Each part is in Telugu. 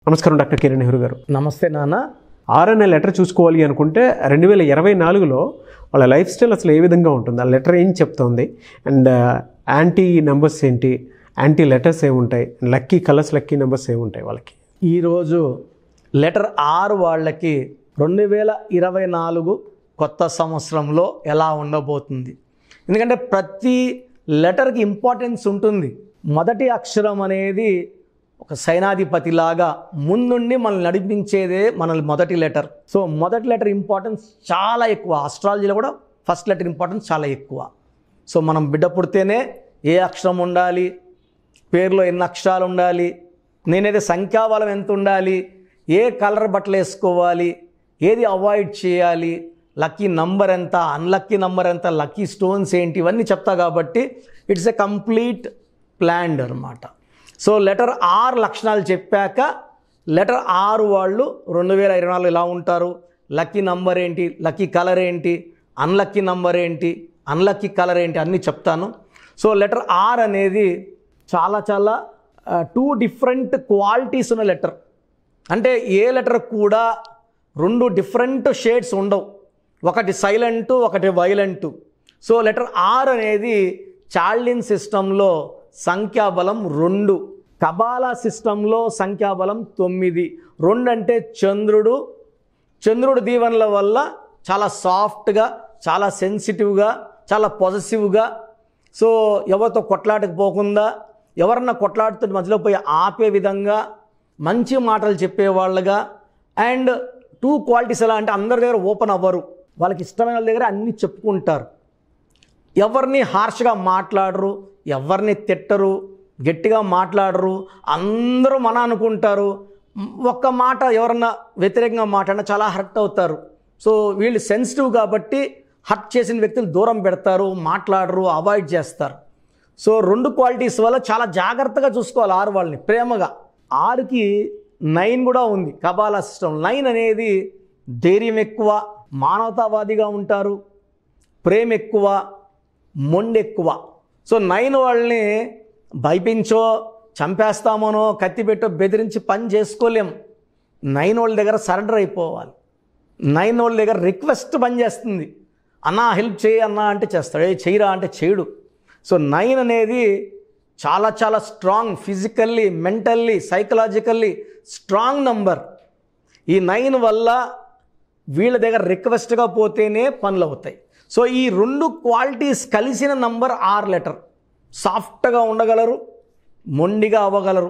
నమస్కారం డాక్టర్ కిరణ్ నెహ్రూ గారు. నమస్తే నాన్న. ఆర్ఎన్ఏ లెటర్ చూసుకోవాలి అనుకుంటే 2024లో వాళ్ళ లైఫ్ స్టైల్ అసలు ఏ విధంగా ఉంటుంది, ఆ లెటర్ ఏం చెప్తుంది, అండ్ యాంటీ నెంబర్స్ ఏంటి, యాంటీ లెటర్స్ ఏముంటాయి, లక్కీ కలర్స్ లక్కీ నెంబర్స్ ఏముంటాయి వాళ్ళకి? ఈరోజు లెటర్ ఆర్ వాళ్ళకి 2024 కొత్త సంవత్సరంలో ఎలా ఉండబోతుంది? ఎందుకంటే ప్రతి లెటర్కి ఇంపార్టెన్స్ ఉంటుంది. మొదటి అక్షరం అనేది ఒక సైనాధిపతిలాగా ముందుండి మనల్ని నడిపించేదే మన మొదటి లెటర్. సో మొదటి లెటర్ ఇంపార్టెన్స్ చాలా ఎక్కువ. ఆస్ట్రాలజీలో కూడా ఫస్ట్ లెటర్ ఇంపార్టెన్స్ చాలా ఎక్కువ. సో మనం బిడ్డ పుడితేనే ఏ అక్షరం ఉండాలి, పేరులో ఎన్ని అక్షరాలు ఉండాలి, నేనైతే సంఖ్యాబలం ఎంత ఉండాలి, ఏ కలర్ బట్టలు వేసుకోవాలి, ఏది అవాయిడ్ చేయాలి, లక్కీ నంబర్ ఎంత, అన్లక్కీ నంబర్ ఎంత, లక్కీ స్టోన్స్ ఏంటి, ఇవన్నీ చెప్తా. కాబట్టి ఇట్స్ ఎ కంప్లీట్ ప్లాన్డ్ అనమాట. సో లెటర్ ఆర్ లక్షణాలు చెప్పాక లెటర్ ఆర్ వాళ్ళు 2024 ఎలా ఉంటారు, లక్కీ నంబర్ ఏంటి, లక్కీ కలర్ ఏంటి, అన్లక్కీ నంబర్ ఏంటి, అన్లక్కీ కలర్ ఏంటి అన్నీ చెప్తాను. సో లెటర్ ఆర్ అనేది చాలా 2 డిఫరెంట్ క్వాలిటీస్ ఉన్న లెటర్. అంటే ఏ లెటర్ కూడా 2 డిఫరెంట్ షేడ్స్ ఉండవు. ఒకటి సైలెంటు, ఒకటి వైలెంటు. సో లెటర్ ఆర్ అనేది చార్లిన్ సిస్టంలో సంఖ్యాబలం 2, కబాలా సిస్టంలో సంఖ్యాబలం 9. 2 అంటే చంద్రుడు దీవెనల వల్ల చాలా సాఫ్ట్గా, చాలా సెన్సిటివ్గా, చాలా పాజిటివ్గా, సో ఎవరితో కొట్లాటకు పోకుండా, ఎవరన్నా కొట్లాడుతుంటే మధ్యలో పోయి ఆపే విధంగా, మంచి మాటలు చెప్పేవాళ్ళుగా. అండ్ 2 క్వాలిటీస్ ఎలా అంటే అందరి దగ్గర ఓపెన్ అవ్వరు, వాళ్ళకి ఇష్టమైన వాళ్ళ దగ్గర అన్నీ చెప్పుకుంటారు, ఎవరిని హార్ష్గా మాట్లాడరు, ఎవరిని తిట్టరు, గట్టిగా మాట్లాడరు, అందరూ మన అనుకుంటారు. ఒక్క మాట ఎవరన్నా వ్యతిరేకంగా మాట్లాడినా చాలా హర్ట్ అవుతారు. సో వీళ్ళు సెన్సిటివ్ కాబట్టి హర్ట్ చేసిన వ్యక్తులు దూరం పెడతారు, మాట్లాడరు, అవాయిడ్ చేస్తారు. సో 2 క్వాలిటీస్ వల్ల చాలా జాగ్రత్తగా చూసుకోవాలి ఆరు వాళ్ళని ప్రేమగా. ఆరుకి 9 కూడా ఉంది కబాలా సిస్టమ్. 9 అనేది ధైర్యం ఎక్కువ, మానవతావాదిగా ఉంటారు, ప్రేమ ఎక్కువ, మొండి ఎక్కువ. సో 9 వాళ్ళని భయపించో, చంపేస్తామనో, కత్తి పెట్టో బెదిరించి పని చేసుకోలేం. 9 వాళ్ళ దగ్గర సరెండర్ అయిపోవాలి. 9 వాళ్ళ దగ్గర రిక్వెస్ట్ పని చేస్తుంది. అన్నా హెల్ప్ చేయి అన్నా అంటే చేస్తాడు, ఏ చేయరా అంటే చేయడు. సో 9 అనేది చాలా strong, physically, mentally, psychologically strong number. ఈ 9 వల్ల వీళ్ళ దగ్గర రిక్వెస్ట్గా పోతేనే పనులు అవుతాయి. సో ఈ 2 క్వాలిటీస్ కలిసిన నంబర్ ఆర్ లెటర్. సాఫ్ట్గా ఉండగలరు, మొండిగా అవ్వగలరు,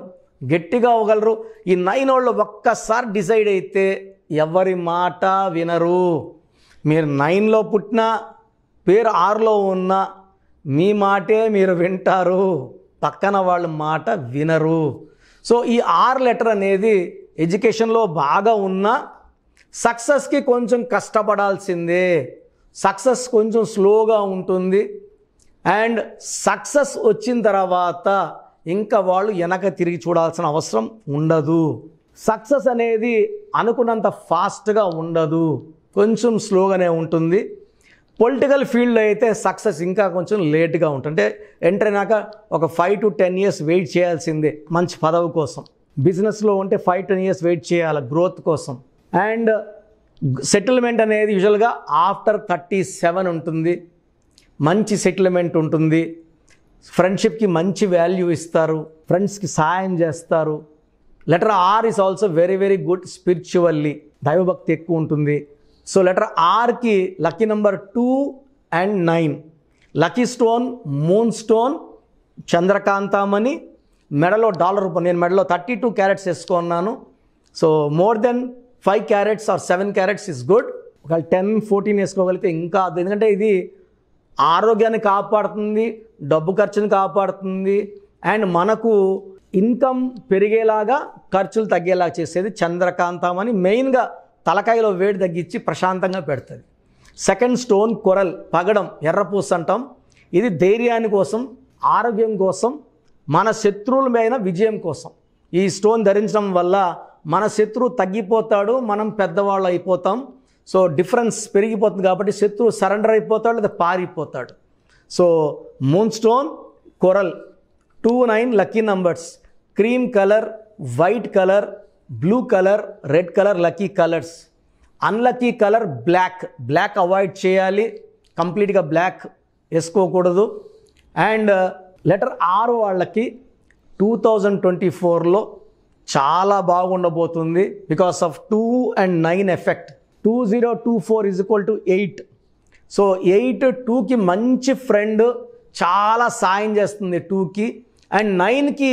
గట్టిగా అవ్వగలరు. ఈ 9 వాళ్ళు ఒక్కసారి డిసైడ్ అయితే ఎవరి మాట వినరు. మీరు 9లో పుట్టినా, పేరు 6లో ఉన్నా మీ మాటే మీరు వింటారు, పక్కన వాళ్ళ మాట వినరు. సో ఈ ఆర్ లెటర్ అనేది ఎడ్యుకేషన్లో బాగా ఉన్నా సక్సెస్కి కొంచెం కష్టపడాల్సిందే. సక్సెస్ కొంచెం స్లోగా ఉంటుంది. అండ్ సక్సెస్ వచ్చిన తర్వాత ఇంకా వాళ్ళు వెనక తిరిగి చూడాల్సిన అవసరం ఉండదు. సక్సెస్ అనేది అనుకున్నంత ఫాస్ట్గా ఉండదు, కొంచెం స్లోగానే ఉంటుంది. పొలిటికల్ ఫీల్డ్లో అయితే సక్సెస్ ఇంకా కొంచెం లేట్గా ఉంటుంది. అంటే ఎంటర్ అయినాక ఒక 5 to 10 years వెయిట్ చేయాల్సిందే మంచి పదవి కోసం. బిజినెస్లో ఉంటే 5-10 years వెయిట్ చేయాలి గ్రోత్ కోసం. అండ్ సెటిల్మెంట్ అనేది యూజువల్గా ఆఫ్టర్ 37 ఉంటుంది. మంచి సెటిల్మెంట్ ఉంటుంది. ఫ్రెండ్షిప్కి మంచి వాల్యూ ఇస్తారు, ఫ్రెండ్స్కి సహాయం చేస్తారు. Letter R is also very good spiritually, దైవభక్తి ఎక్కువ ఉంటుంది. సో లెటర్ ఆర్కి lucky number 2 and 9. Lucky stone moon stone, చంద్రకాంతామణి, మెడలో డాలర్ రూపం. నేను మెడలో 32 క్యారెట్స్ వేసుకున్నాను. So more than 5 carats or 7 carats is good. ఒక 10-14 వేసుకోగలిగితే ఇంకా, ఎందుకంటే ఇది ఆరోగ్యాన్ని కాపాడుతుంది, డబ్బు ఖర్చుని కాపాడుతుంది, అండ్ మనకు ఇన్కమ్ పెరిగేలాగా ఖర్చులు తగ్గేలాగా చేసేది చంద్రకాంతం అని. మెయిన్గా తలకాయలో వేడి తగ్గించి ప్రశాంతంగా పెడుతుంది. సెకండ్ స్టోన్ కొరల్, పగడం, ఎర్రపూస అంటాం. ఇది ధైర్యాన్ని కోసం, ఆరోగ్యం కోసం, మన శత్రువుల మీద విజయం కోసం. ఈ స్టోన్ ధరించడం వల్ల మన శత్రువు తగ్గిపోతాడు, మనం పెద్దవాళ్ళు అయిపోతాం. సో డిఫరెన్స్ పెరిగిపోతుంది కాబట్టి శత్రువు సరెండర్ అయిపోతాడు లేదా పారిపోతాడు. So moon stone, coral, 2-9 lucky numbers. Cream colour, white colour, blue colour, red colour lucky colours. Unlucky colour black avoid చేయాలి, కంప్లీట్గా బ్లాక్ వేసుకోకూడదు. అండ్ లెటర్ ఆర్ వాళ్ళకి 2024లో చాలా బాగుండబోతుంది because of 2 and 9 effect. 2024 = 8. So 8 2కి మంచి ఫ్రెండ్, చాలా సాయం చేస్తుంది 2కి. అండ్ 9కి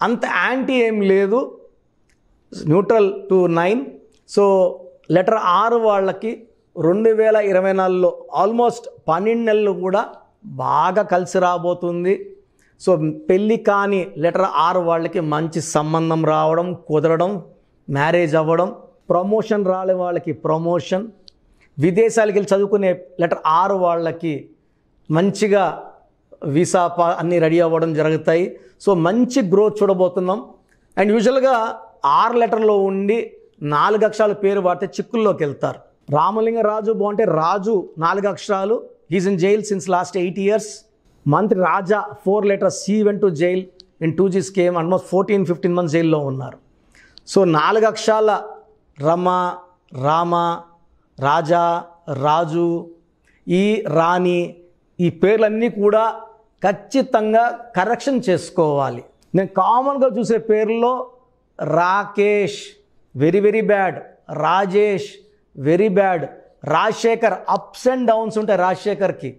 అంత యాంటీ ఏం లేదు, neutral to 9. So letter R వాళ్ళకి 2024లో ఆల్మోస్ట్ 12 నెలలు కూడా బాగా కలిసి రాబోతుంది. సో పెళ్ళి కాని లెటర్ ఆర్ వాళ్ళకి మంచి సంబంధం రావడం, కుదరడం, మ్యారేజ్ అవ్వడం. ప్రమోషన్ రాని వాళ్ళకి ప్రమోషన్. విదేశాలకు వెళ్ళి చదువుకునే లెటర్ ఆర్ వాళ్ళకి మంచిగా వీసా అన్నీ రెడీ అవ్వడం జరుగుతాయి. సో మంచి గ్రోత్ చూడబోతున్నాం. అండ్ యూజువల్గా 6 లెటర్లో ఉండి 4 అక్షరాల పేరు వాడితే చిక్కుల్లోకి వెళ్తారు. రామలింగరాజు బాగుంటే రాజు 4 అక్షరాలు, he's in jail since last 8 years. మంత్రి రాజా 4 letters, he went to jail in 2G scheme, almost 14-15 months జైల్లో ఉన్నారు. సో 4 అక్షరాల రమ, రామ, రాజా, రాజు, ఈ రాణి, ఈ పేర్లన్నీ కూడా ఖచ్చితంగా కరెక్షన్ చేసుకోవాలి. నేను కామన్గా చూసే పేర్లలో Rakesh very bad, Rajesh very bad, Rajasekhar ups and downs ఉంటాయి రాజశేఖర్కి.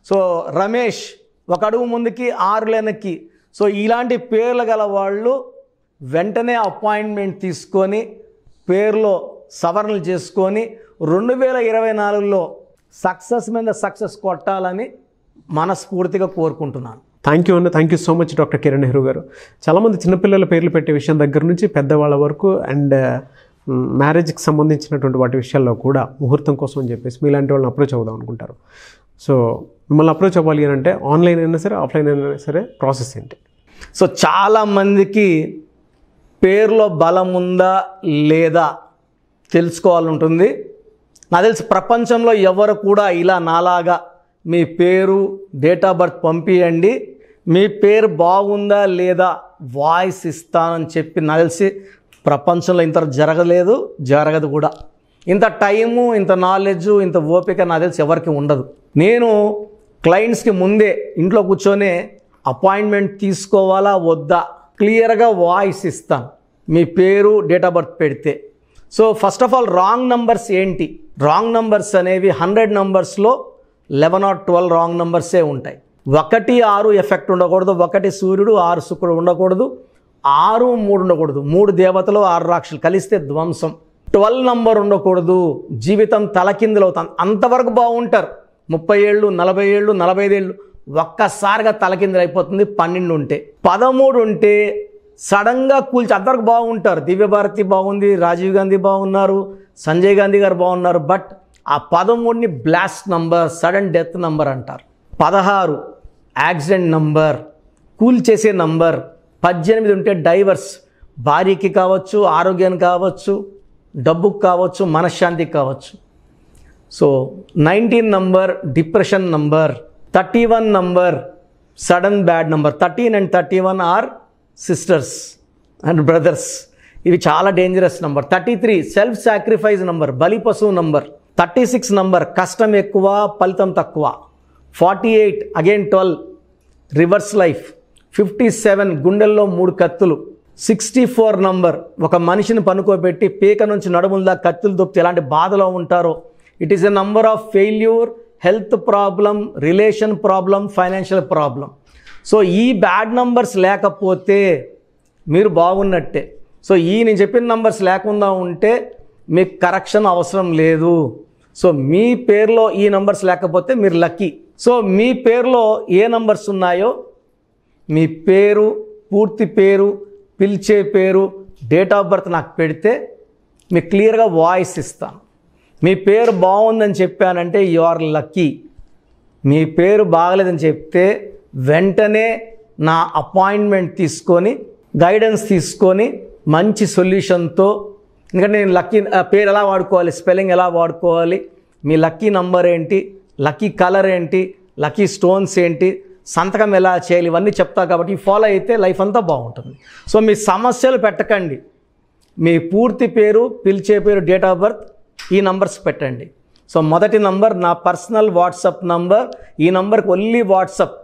సో రమేష్ 1 అడుగు ముందుకి 6 వెనక్కి. సో ఇలాంటి పేర్లు గల వాళ్ళు వెంటనే అపాయింట్మెంట్ తీసుకొని పేరులో సవరణలు చేసుకొని 2024లో సక్సెస్ మీద సక్సెస్ కొట్టాలని మనస్ఫూర్తిగా కోరుకుంటున్నాను. Thank you so much doctor Kiran Nehru గారు. చాలామంది చిన్నపిల్లల పేర్లు పెట్టే విషయం దగ్గర నుంచి పెద్దవాళ్ళ వరకు అండ్ మ్యారేజ్కి సంబంధించినటువంటి వాటి విషయాల్లో కూడా ముహూర్తం కోసం అని చెప్పేసి మీలాంటి వాళ్ళని అప్రోచ్ అవుదాం అనుకుంటారు. సో మిమ్మల్ని అప్రోచ్ అవ్వాలి అని అంటే ఆన్లైన్ అయినా సరే, ఆఫ్లైన్ అయినా సరే ప్రాసెస్ ఏంటి? సో చాలామందికి పేరులో బలం ఉందా లేదా తెలుసుకోవాలని ఉంటుంది. నాకు తెలిసి ప్రపంచంలో ఎవరు కూడా ఇలా నాలాగా మీ పేరు, డేట్ ఆఫ్ బర్త్ పంపియండి, మీ పేరు బాగుందా లేదా వాయిస్ ఇస్తానని చెప్పి నాకు తెలిసి ప్రపంచంలో ఇంత జరగదు కూడా. ఇంత టైము, ఇంత నాలెడ్జు, ఇంత ఓపిక నాకు తెలిసి ఎవరికి ఉండదు. నేను క్లయింట్స్కి ముందే ఇంట్లో కూర్చొని అపాయింట్మెంట్ తీసుకోవాలా వద్దా క్లియర్గా వాయిస్ ఇస్తాను మీ పేరు, డేట్ ఆఫ్ బర్త్ పెడితే. So first of all wrong numbers ఏంటి? రాంగ్ నంబర్స్ అనేవి 100 నంబర్స్లో 11 or 12 రాంగ్ నంబర్సే ఉంటాయి. 1 6 ఎఫెక్ట్ ఉండకూడదు, 1 సూర్యుడు 6 శుక్రుడు ఉండకూడదు, 6 3 ఉండకూడదు, 3 దేవతలు 6 రాక్షసులు కలిస్తే ధ్వంసం. 12 నంబర్ ఉండకూడదు, జీవితం తలకిందులవుతాం. అంతవరకు బాగుంటారు, 30 ఏళ్ళు 40 ఏళ్ళు 45 ఏళ్ళు ఒక్కసారిగా తలకిందులు అయిపోతుంది. 12 ఉంటే, 13 ఉంటే సడన్గా కూల్చి అంతవరకు బాగుంటారు. దివ్యభారతి బాగుంది, రాజీవ్ గాంధీ బాగున్నారు, సంజయ్ గాంధీ గారు బాగున్నారు. బట్ ఆ 13ని blast number, sudden death number అంటారు. 16 యాక్సిడెంట్ నంబర్, కూల్ చేసే నంబర్. 18 ఉంటే డైవర్స్, భార్యకి కావచ్చు, ఆరోగ్యానికి కావచ్చు, డబ్బుకు కావచ్చు, మనశ్శాంతికి కావచ్చు. So 19 number depression number. 31 number sudden bad number. 13 and 31 are sisters and brothers, ఇవి చాలా dangerous number. 33 self sacrifice number, బలి పశువు నంబర్. 36 నంబర్ కష్టం ఎక్కువ ఫలితం తక్కువ. 48 అగైన్ 12 రివర్స్ లైఫ్. 57 గుండెల్లో 3 కత్తులు. 64 నంబర్ ఒక మనిషిని పనుకోబెట్టి పీక నుంచి నడుముల కత్తులు దొప్పితే ఎలాంటి బాధలో ఉంటారో. It is a number of failure, health problem, relation problem, financial problem. So ఈ బ్యాడ్ నంబర్స్ లేకపోతే మీరు బాగున్నట్టే. సో నేను చెప్పిన నంబర్స్ లేకుండా ఉంటే మీకు కరెక్షన్ అవసరం లేదు. సో మీ పేరులో ఈ నంబర్స్ లేకపోతే మీరు లక్కీ. సో మీ పేరులో ఏ నంబర్స్ ఉన్నాయో మీ పేరు, పూర్తి పేరు, పిలిచే పేరు, డేట్ ఆఫ్ బర్త్ నాకు పెడితే మీకు క్లియర్గా వాయిస్ ఇస్తాను. మీ పేరు బాగుందని చెప్పానంటే యు ఆర్ లక్కీ. మీ పేరు బాగలేదని చెప్తే వెంటనే నా అపాయింట్మెంట్ తీసుకొని గైడెన్స్ తీసుకొని మంచి సొల్యూషన్తో, ఎందుకంటే నేను లక్కీ పేరు ఎలా వాడుకోవాలి, స్పెల్లింగ్ ఎలా వాడుకోవాలి, మీ లక్కీ నంబర్ ఏంటి, లక్కీ కలర్ ఏంటి, లక్కీ స్టోన్స్ ఏంటి, సంతకం ఎలా చేయాలి, ఇవన్నీ చెప్తా. కాబట్టి ఫాలో అయితే లైఫ్ అంతా బాగుంటుంది. సో మీ సమస్యలు పెట్టకండి, మీ పూర్తి పేరు, పిలిచే పేరు, డేట్ ఆఫ్ బర్త్, ఈ నంబర్స్ పెట్టండి. సో మొదటి నంబర్ నా పర్సనల్ వాట్సాప్ నంబర్. ఈ నంబర్కి ఓన్లీ వాట్సాప్,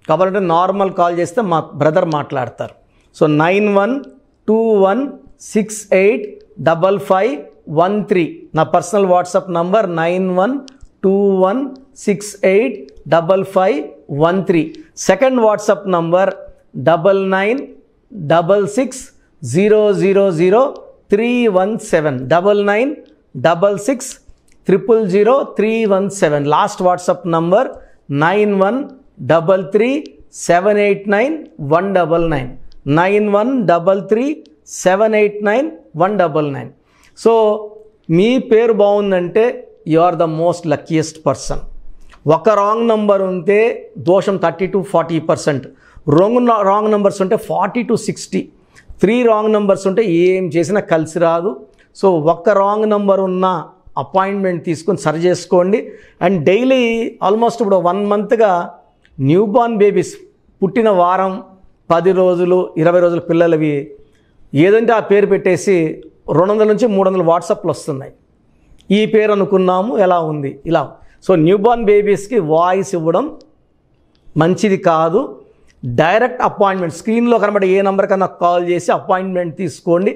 కావాలంటే నార్మల్ కాల్ చేస్తే మా బ్రదర్ మాట్లాడతారు. సో 9121685513 నా personal WhatsApp number 9121685513. Second WhatsApp number 9966000317 9966000317. Last WhatsApp number 9133789199 9133789199. So మీ పేరు బాగుందంటే you are the most luckiest person. ఒక రాంగ్ నంబర్ ఉంటే దోషం 30 to 40%, రాంగ్ నెంబర్స్ ఉంటే 40 to 60, 3 రాంగ్ నెంబర్స్ ఉంటే ఏం చేసినా కలిసి రాదు. సో ఒక్క రాంగ్ నెంబర్ ఉన్న అపాయింట్మెంట్ తీసుకొని సరి చేసుకోండి. అండ్ డైలీ ఆల్మోస్ట్ ఇప్పుడు 1 మంత్గా న్యూ బార్న్ బేబీస్ పుట్టిన వారం, 10 రోజులు, 20 రోజుల పిల్లలవి ఏదంటే ఆ పేరు పెట్టేసి 200 నుంచి 300 వాట్సాప్లు వస్తున్నాయి. ఈ పేరు అనుకున్నాము, ఎలా ఉంది ఇలా. సో న్యూ బార్న్ బేబీస్కి వాయిస్ ఇవ్వడం మంచిది కాదు. డైరెక్ట్ అపాయింట్మెంట్, స్క్రీన్లో కనబడే ఏ నెంబర్ కన్నా కాల్ చేసి అపాయింట్మెంట్ తీసుకోండి.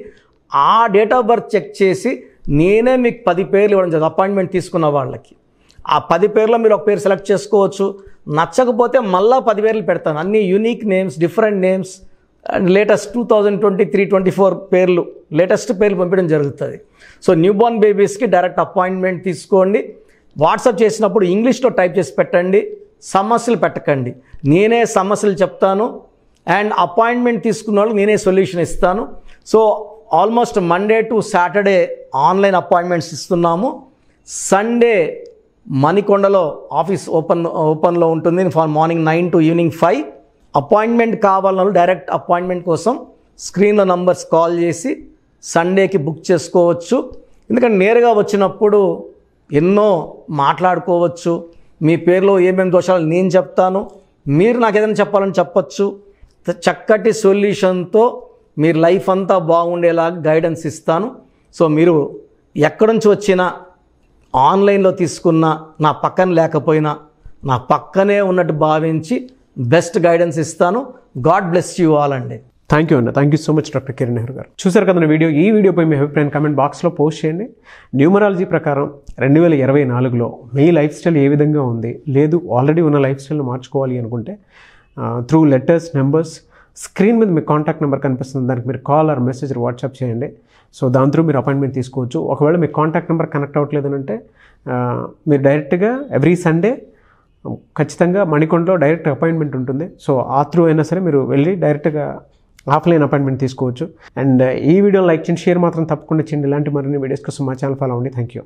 ఆ డేట్ ఆఫ్ బర్త్ చెక్ చేసి నేనే మీకు 10 పేర్లు ఇవ్వడం జరుగుతుంది అపాయింట్మెంట్ తీసుకున్న వాళ్ళకి. ఆ 10 పేర్లో మీరు ఒక పేరు సెలెక్ట్ చేసుకోవచ్చు. నచ్చకపోతే మళ్ళీ 10 పేర్లు పెడతాను, అన్ని unique names, different names and latest 2023-24 పేర్లు, లేటెస్ట్ పేర్లు పంపించడం జరుగుతుంది. సో న్యూ బార్న్ బేబీస్కి డైరెక్ట్ అపాయింట్మెంట్ తీసుకోండి. వాట్సాప్ చేసినప్పుడు ఇంగ్లీష్లో టైప్ చేసి పెట్టండి, సమస్యలు పెట్టకండి. నేనే సమస్యలు చెప్తాను అండ్ అపాయింట్మెంట్ తీసుకున్న వాళ్ళకి నేనే సొల్యూషన్ ఇస్తాను. So almost Monday to Saturday online appointments ఇస్తున్నాము. సండే మణికొండలో ఆఫీస్ ఓపెన్లో ఉంటుంది మార్నింగ్ 9 to ఈవినింగ్ 5. అపాయింట్మెంట్ కావాలన్న డైరెక్ట్ అపాయింట్మెంట్ కోసం స్క్రీన్లో నంబర్స్ కాల్ చేసి సండేకి బుక్ చేసుకోవచ్చు. ఎందుకంటే నేరుగా వచ్చినప్పుడు ఎన్నో మాట్లాడుకోవచ్చు. మీ పేరులో ఏమేమి దోషాలు నేను చెప్తాను, మీరు నాకు ఏదైనా చెప్పాలని చెప్పచ్చు. చక్కటి సొల్యూషన్తో మీరు లైఫ్ అంతా బాగుండేలాగా గైడెన్స్ ఇస్తాను. సో మీరు ఎక్కడి నుంచి వచ్చినా, ఆన్లైన్లో తీసుకున్న, నా పక్కన లేకపోయినా నా పక్కనే ఉన్నట్టు భావించి బెస్ట్ గైడెన్స్ ఇస్తాను. గాడ్ బ్లెస్ యూ ఆల్ అండి. థ్యాంక్ యూ అన్న, thank you so much doctor Kiran Nehru గారు. చూసారు కదా వీడియో. ఈ వీడియోపై మీ అభిప్రాయం కామెంట్ బాక్స్లో పోస్ట్ చేయండి. న్యూమరాలజీ ప్రకారం 2024లో మీ లైఫ్ స్టైల్ ఏ విధంగా ఉంది, లేదు ఆల్రెడీ ఉన్న లైఫ్ స్టైల్ని మార్చుకోవాలి అనుకుంటే త్రూ లెటర్స్, నెంబర్స్, స్క్రీన్ మీద మీ కాంటాక్ట్ నెంబర్ కనిపిస్తుంది, దానికి మీరు కాల్ ఆర్ మెసేజ్ వాట్సాప్ చేయండి. సో దాని త్రూ మీరు అపాయింట్మెంట్ తీసుకోవచ్చు. ఒకవేళ మీ కాంటాక్ట్ నెంబర్ కనెక్ట్ అవ్వట్లేదు అంటే మీరు డైరెక్ట్గా ఎవ్రీ సండే ఖచ్చితంగా మణికొండలో డైరెక్ట్ అపాయింట్మెంట్ ఉంటుంది. సో ఆ త్రూ అయినా సరే మీరు వెళ్ళి డైరెక్ట్గా ఆఫ్లైన్ అపాయింట్మెంట్ తీసుకోవచ్చు. అండ్ ఈ వీడియో లైక్ చేయండి, షేర్ మాత్రం తప్పకుండా చేయండి. ఇలాంటి మరిన్ని వీడియోస్ కోసం మా ఛానల్ ఫాలో అవ్వండి. Thank you.